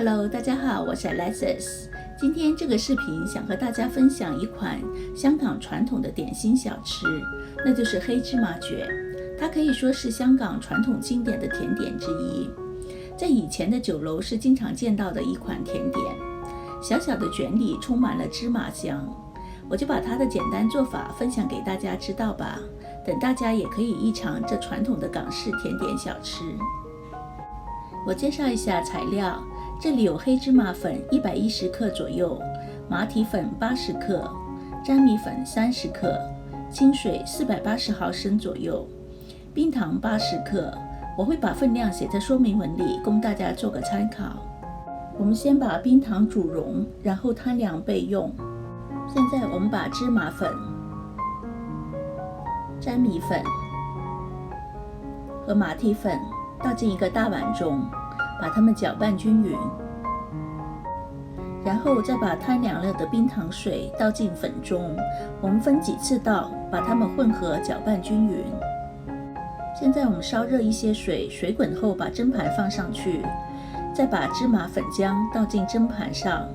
Hello， 大家好，我是 Alexis。今天这个视频想和大家分享一款香港传统的点心小吃，那就是黑芝麻卷。它可以说是香港传统经典的甜点之一，在以前的酒楼是经常见到的一款甜点。小小的卷里充满了芝麻香，我就把它的简单做法分享给大家知道吧，等大家也可以一尝这传统的港式甜点小吃。我介绍一下材料，这里有黑芝麻粉110克左右，马蹄粉80克，粘米粉30克，清水480毫升左右，冰糖80克。我会把分量写在说明文里，供大家做个参考。我们先把冰糖煮溶，然后摊凉备用。现在我们把芝麻粉、粘米粉和马蹄粉倒进一个大碗中，把它们搅拌均匀，然后再把摊凉了的冰糖水倒进粉中，我们分几次倒，把它们混合搅拌均匀。现在我们烧热一些水，水滚后把蒸盘放上去，再把芝麻粉浆倒进蒸盘上，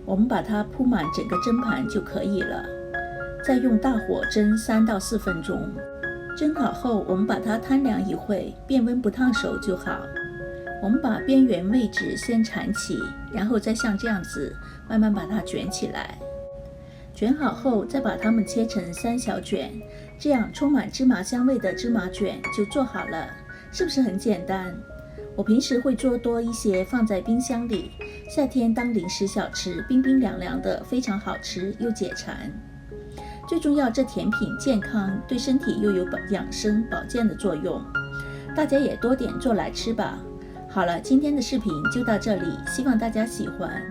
我们把它铺满整个蒸盘就可以了。再用大火蒸3到4分钟。蒸好后，我们把它摊凉一会，变温不烫熟就好。我们把边缘位置先缠起，然后再像这样子慢慢把它卷起来。卷好后，再把它们切成3小卷，这样充满芝麻香味的芝麻卷就做好了，是不是很简单？我平时会做多一些放在冰箱里，夏天当零食小吃，冰冰凉凉的，非常好吃又解馋。最重要，这甜品健康，对身体又有养生保健的作用，大家也多点做来吃吧。好了，今天的视频就到这里，希望大家喜欢。